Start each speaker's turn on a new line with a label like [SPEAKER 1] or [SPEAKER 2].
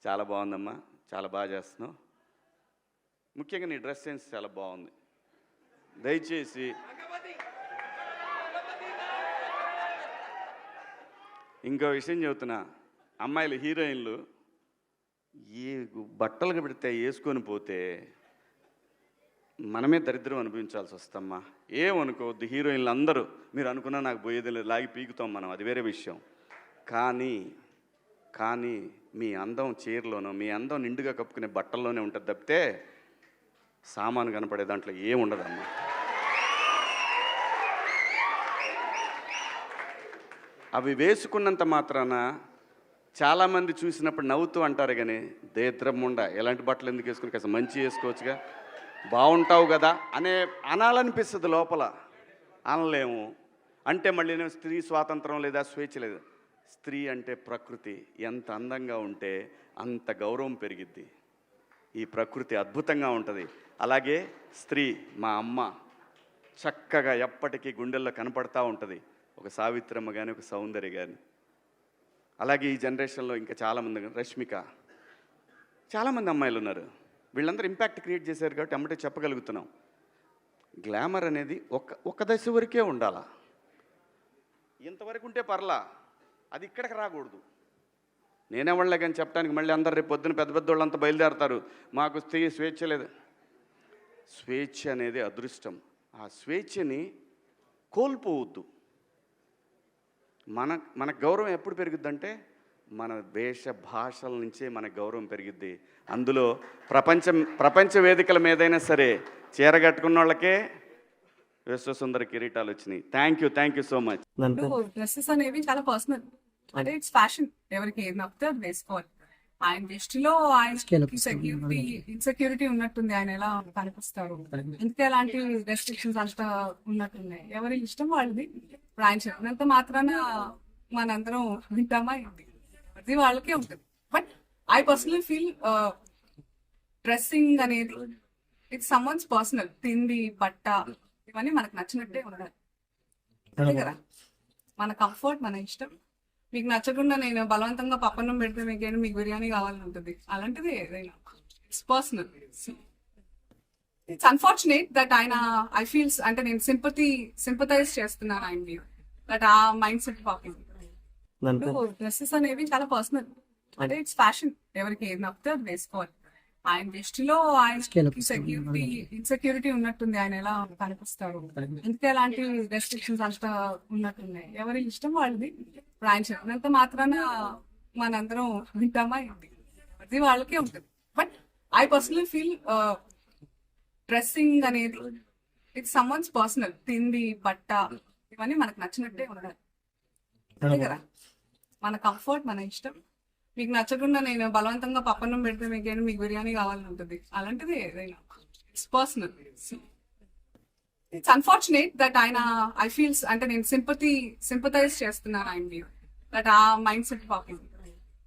[SPEAKER 1] చాలా బాగుందమ్మా, చాలా బాగా చేస్తున్నావు. ముఖ్యంగా నీ డ్రెస్ సెన్స్ చాలా బాగుంది. దయచేసి ఇంకో విషయం చెబుతున్నా, అమ్మాయిలు హీరోయిన్లు ఏ బట్టలు పెడితే వేసుకొని పోతే మనమే దరిద్రం అనుభవించాల్సి వస్తమ్మా. ఏమనుకోవద్దు, హీరోయిన్లు అందరూ మీరు అనుకున్నా నాకు పోయేది లేదు, లాగి పీకుతాం మనం, అది వేరే విషయం. కానీ మీ అందం చీరలోనో, మీ అందం నిండుగా కప్పుకునే బట్టల్లోనే ఉంటుంది తప్పితే సామాను కనపడే దాంట్లో ఏముండదమ్మా. అవి వేసుకున్నంత మాత్రాన చాలామంది చూసినప్పుడు నవ్వుతూ అంటారు, కానీ దేద్రమ్ముండ ఎలాంటి బట్టలు ఎందుకు వేసుకుని కాస్త మంచి వేసుకోవచ్చుగా, బాగుంటావు కదా అనాలనిపిస్తుంది లోపల. అనలేము. అంటే మళ్ళీ స్త్రీ స్వాతంత్రం లేదా, స్వేచ్ఛ లేదు. స్త్రీ అంటే ప్రకృతి, ఎంత అందంగా ఉంటే అంత గౌరవం పెరిగిద్ది. ఈ ప్రకృతి అద్భుతంగా ఉంటుంది. అలాగే స్త్రీ, మా అమ్మ చక్కగా ఎప్పటికీ గుండెల్లో కనపడతా ఉంటుంది, ఒక సావిత్రమ్మ కానీ, ఒక సౌందర్య కానీ. అలాగే ఈ జనరేషన్లో ఇంకా చాలామంది, రష్మిక, చాలామంది అమ్మాయిలు ఉన్నారు. వీళ్ళందరూ ఇంపాక్ట్ క్రియేట్ చేశారు కాబట్టి అమ్మటే చెప్పగలుగుతున్నాం. గ్లామర్ అనేది ఒక దశ వరకే ఉండాలా, ఇంతవరకు ఉంటే పర్లా, అది ఇక్కడికి రాకూడదు. నేనేవాళ్ళే కానీ చెప్పడానికి మళ్ళీ అందరు రేపు పొద్దున పెద్ద పెద్ద వాళ్ళంతా బయలుదేరతారు, మాకు స్త్రీ స్వేచ్ఛ లేదు. స్వేచ్ఛ అనేది అదృష్టం. ఆ స్వేచ్ఛని కోల్పోవద్దు. మన గౌరవం ఎప్పుడు పెరుగుద్దంటే మన వేష భాషల నుంచే మన గౌరవం పెరిగిద్ది. అందులో ప్రపంచ వేదికల మీదైనా సరే చీర కట్టుకున్న వాళ్ళకే విశ్వసుందర కిరీటాలు వచ్చినాయి. Thank you so much.
[SPEAKER 2] Dresses అనేవి చాలా పర్సనల్, అంటే ఇట్స్ ఫ్యాషన్. ఎవరికి ఏది నచ్చితే అది వేసుకోవాలి. ఆయన దృష్టిలో ఆయన ఇన్సెక్యూరిటీ ఉన్నట్టుంది, ఆయన ఎలా కనిపిస్తారు, ఇంకే అలాంటి రెస్ట్రిక్షన్స్ అంతా ఉన్నట్టున్నాయి. ఎవరి ఇష్టం వాళ్ళది. ఇప్పుడు ఆయన చెప్పినంత మాత్రాన మనందరం వింటామా, ఇది అది వాళ్ళకే ఉంటుంది. But I personally feel dressing అనేది ఇట్స్ సమ్వన్స్ పర్సనల్. తిండి, బట్ట ఇవన్నీ మనకు నచ్చినట్టే ఉండాలి, అంతే కదా. మన కంఫర్ట్, మన ఇష్టం. మీకు నచ్చకుండా నేను బలవంతంగా పప్పన్నం పెడితే మీకు బిర్యానీ కావాలని ఉంటుంది, అలాంటిది ఏదైనా it's personal. It's unfortunate that ఆయన ఐ ఫీల్స్, అంటే నేను సింపథైజ్ చేస్తున్నాను ఆయన మీద, దట్ ఆ మైండ్ సెట్ పాపి. డ్రెస్సెస్ అనేవి చాలా పర్సనల్, అంటే ఇట్స్ ఫ్యాషన్. ఎవరికి ఏది నచ్చితే అది వేసుకోవాలి. ఆయన దృష్టిలో ఆయన ఇన్సెక్యూరిటీ ఉన్నట్టుంది, ఆయన ఎలా కనిపిస్తారు, ఇంకే అలాంటి రెస్ట్రిక్షన్స్ అంతా ఉన్నట్టున్నాయి. ఎవరి ఇష్టం వాళ్ళది. ఇప్పుడు ఆయన చెప్పినంత మాత్రాన మనందరం వింటామా, ఇది అది వాళ్ళకే ఉంటుంది. But I personally feel dressing అనేది ఇట్స్ సమ్వన్స్ పర్సనల్. తిండి, బట్ట ఇవన్నీ మనకు నచ్చినట్టే ఉండాలి, అంతే కదా. మన కంఫర్ట్, మన ఇష్టం. మీకు నచ్చకుండా నేను బలవంతంగా పప్పన్నం పెడితే మీకు బిర్యానీ కావాలని ఉంటుంది, అలాంటిది ఏదైనా it's personal. It's unfortunate that ఆయన ఐ ఫీల్స్, అంటే నేను సింపథైజ్ చేస్తున్నాను ఆయన మీద, దట్ ఆ మైండ్ సెట్ పాపి.